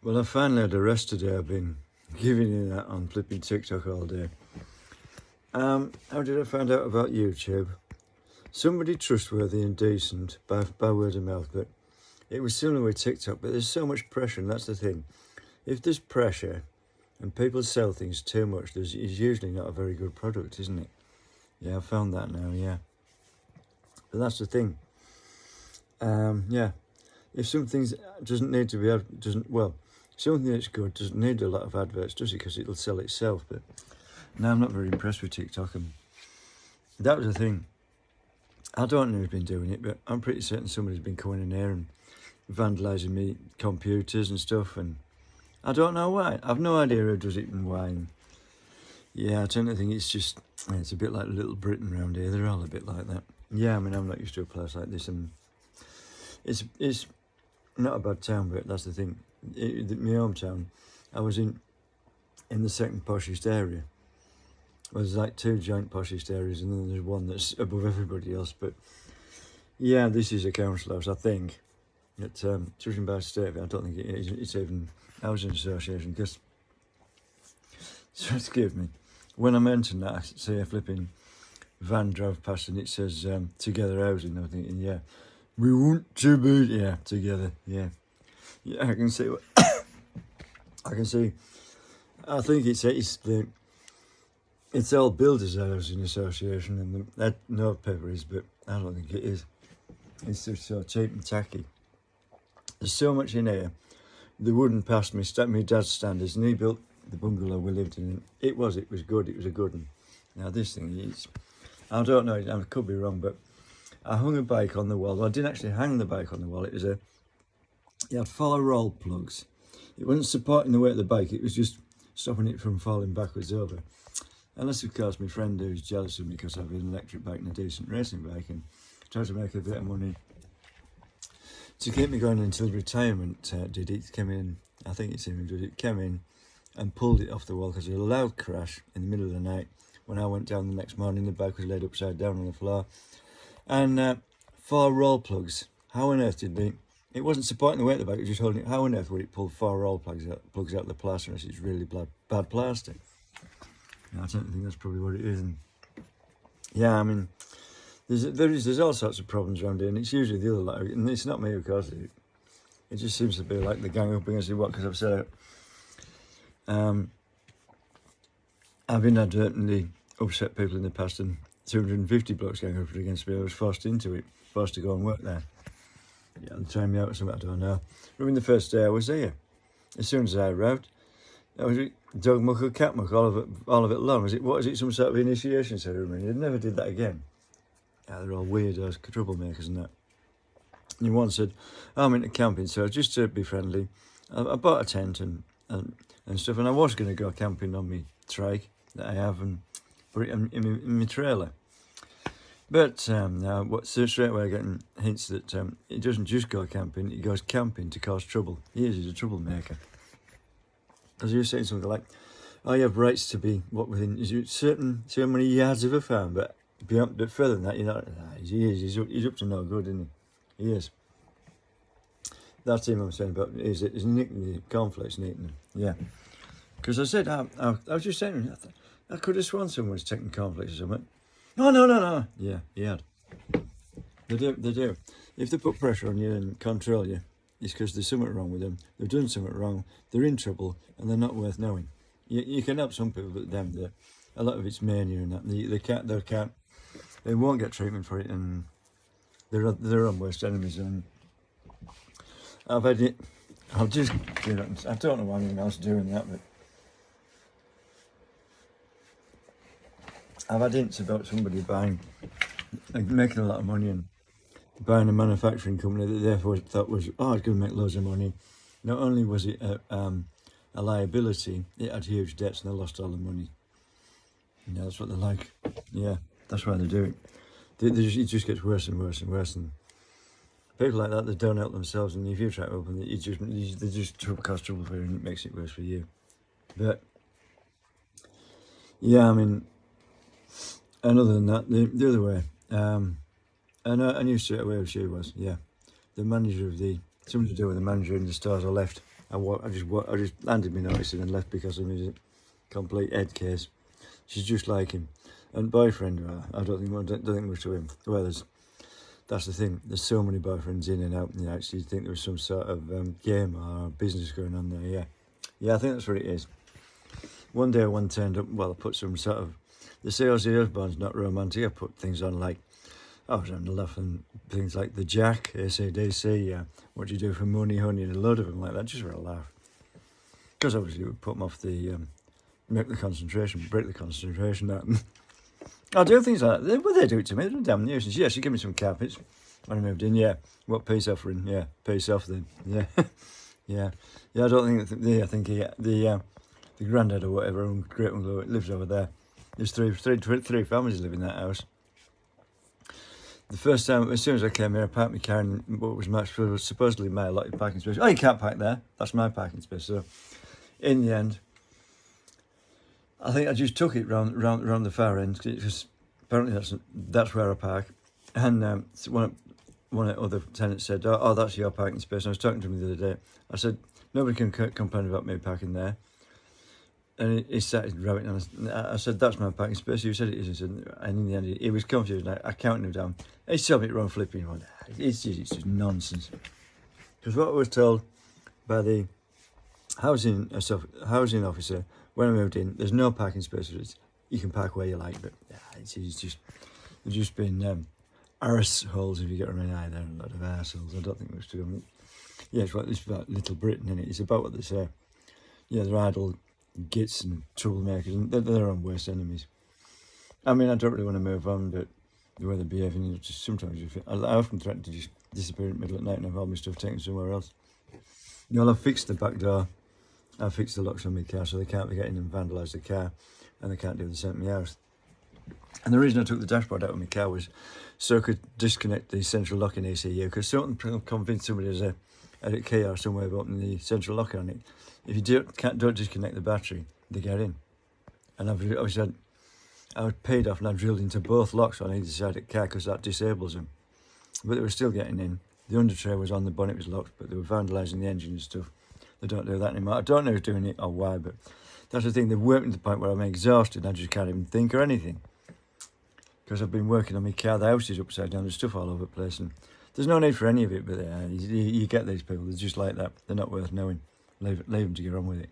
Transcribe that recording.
Well, I finally had a rest today. I've been giving you that on flipping TikTok all day. How did I find out about YouTube? Somebody trustworthy and decent by word of mouth, but it was similar with TikTok, but there's so much pressure, and that's the thing. If there's pressure and people sell things too much, it's usually not a very good product, isn't it? Yeah, I found that now, yeah. But that's the thing. Yeah. If something doesn't need to be, something that's good doesn't need a lot of adverts, does it? Because it'll sell itself. But no, I'm not very impressed with TikTok. And that was the thing. I don't know who's been doing it, but I'm pretty certain somebody's been coming in here and vandalising me computers and stuff. And I don't know why. I've no idea who does it and why. And yeah, I tend to think it's a bit like Little Britain around here. They're all a bit like that. Yeah, I mean, I'm not used to a place like this, and it's not a bad town, but that's the thing. My hometown, I was in the second poshest area. Well, there's like two giant poshest areas, and then there's one that's above everybody else. But yeah, this is a council house, I think. Judging by state, I don't think it's even housing association. Because, so excuse me, when I mentioned that, I see a flipping van drove past and it says Together Housing. I'm thinking, yeah, we want to be together. Yeah, I can see what I can see. I think it's all Builders Housing Association, and that no paper is, but I don't think it is. It's just so cheap and tacky. There's so much in here. They wouldn't pass my dad's standards, and he built the bungalow we lived in. It was good. It was a good one. Now this thing is, I don't know. I could be wrong, but I hung a bike on the wall. Well, I didn't actually hang the bike on the wall. It was you had 4 roll plugs. It wasn't supporting the weight of the bike. It was just stopping it from falling backwards over. Unless, of course, my friend who's jealous of me because I have an electric bike and a decent racing bike and tried to make a bit of money to keep me going until retirement. Did it? Came in, I think it's him who did it, came in and pulled it off the wall because of a loud crash in the middle of the night. When I went down the next morning, the bike was laid upside down on the floor. And 4 roll plugs. How on earth did they... It wasn't supporting the weight of the bike, it was just holding it. How on earth would it pull 4 roll plugs out of the plaster unless it's really bad plastic? I don't think that's probably what it is. And yeah, I mean, there's all sorts of problems around here, and it's usually the other lot. And it's not me, of course. It just seems to be like the gang up against the what, because I've said it. I've inadvertently upset people in the past, and 250 blokes gang up against me. I was forced into it, forced to go and work there. Yeah, they tried me out or something, I don't know. Remember the first day I was here? As soon as I arrived, was it dog muck or cat muck, all of it long? What is it, some sort of initiation ceremony? They never did that again. Yeah, they're all weirdos, troublemakers and that. And one said, I'm into camping, so just to be friendly, I bought a tent and stuff, and I was going to go camping on my trike that I have and put it in my trailer. But now, straight away getting hints that it doesn't just go camping, it goes camping to cause trouble. He's a troublemaker. As you were saying something like, oh, you have rights to be within so many yards of a farm, but further than that, he's up to no good, isn't he? He is. That's him I'm saying about, is nicking the cornflakes and eating them. Yeah. Because I said, I was just saying, I could have sworn someone was taking cornflakes or something. No. Yeah, he had. They do. If they put pressure on you and control you, it's because there's something wrong with them. They've done something wrong. They're in trouble, and they're not worth knowing. You can help some people, but them, a lot of it's mania and that. They won't get treatment for it, and they're their own worst enemies. And I've had it. I don't know why anyone else is doing that, but I've had hints about somebody making a lot of money and buying a manufacturing company that therefore thought was, it's going to make loads of money. Not only was it a liability, it had huge debts and they lost all the money. Yeah, that's what they're like. Yeah, that's why they do it. It just gets worse and worse and worse. And people like that, they don't help themselves. And if you try to open it, they just cause trouble for you and it makes it worse for you. But yeah, I mean, and other than that, the other way, I knew straight away who she was. Yeah, the manager of something to do with the manager in the stores I left. I just handed me notice in and left because of his complete head case. She's just like him. And boyfriend, I don't think much to him. Well, that's the thing. There's so many boyfriends in and out, and you actually think there was some sort of game or business going on there. Yeah, I think that's what it is. One day one turned up. Well, I put some sort of. They say Ozzy Osbourne's not romantic. I put things on like. I was having a laugh and things like the Jack, AC/DC, What Do You Do for Money, Honey, and a load of them like that, just for a laugh. Because obviously it would put them off the, break the concentration out. I do things like that. Well, they do it to me. They're damn nuisance. Yeah, she gave me some carpets when I moved in. Yeah, what peace offering? Yeah, peace off then. Yeah, yeah. I don't think I think the granddad or whatever, great uncle lives over there. There's three families live in that house. The first time, as soon as I came here, I parked my car in what was supposedly my allotted parking space. Oh, you can't park there. That's my parking space. So, in the end, I think I just took it round the far end because apparently that's where I park. And so one of the other tenants said, "Oh, that's your parking space." And I was talking to him the other day. I said, "Nobody can complain about me parking there." And he started rabbitting on. I said, "That's my parking space." He said it is. And in the end, he was confused. I counted him down. He saw me wrong flipping. He went, it's just nonsense. Because what I was told by the housing officer when I moved in, there's no parking spaces. You can park where you like, but it's just been arseholes, if you get what I mean. There are a lot of arseholes. I don't think much to them. Yeah, it's about Little Britain, isn't it? It's about what they say. Yeah, they're idle gits and troublemakers, and they're their own worst enemies. I mean, I don't really want to move on, but the way they're behaving, just sometimes I often threaten to just disappear in the middle at night and have all my stuff taken somewhere else. I've fixed the back door, I've fixed the locks on my car so they can't be getting and vandalise the car, and they can't do the same to my house. And the reason I took the dashboard out of my car was so I could disconnect the central locking ECU, because something convinced somebody there's a key or some way of opening the central locker on it. If you don't disconnect the battery, they get in. And I was paid off and I drilled into both locks on either side of the car because that disables them. But they were still getting in. The under tray was on, the bonnet was locked, but they were vandalising the engine and stuff. They don't do that anymore. I don't know who's doing it or why, but that's the thing. They've worked to the point where I'm exhausted and I just can't even think or anything. Because I've been working on my car, the house is upside down, there's stuff all over the place, and there's no need for any of it, but you get these people, they're just like that. They're not worth knowing. Leave them to get on with it.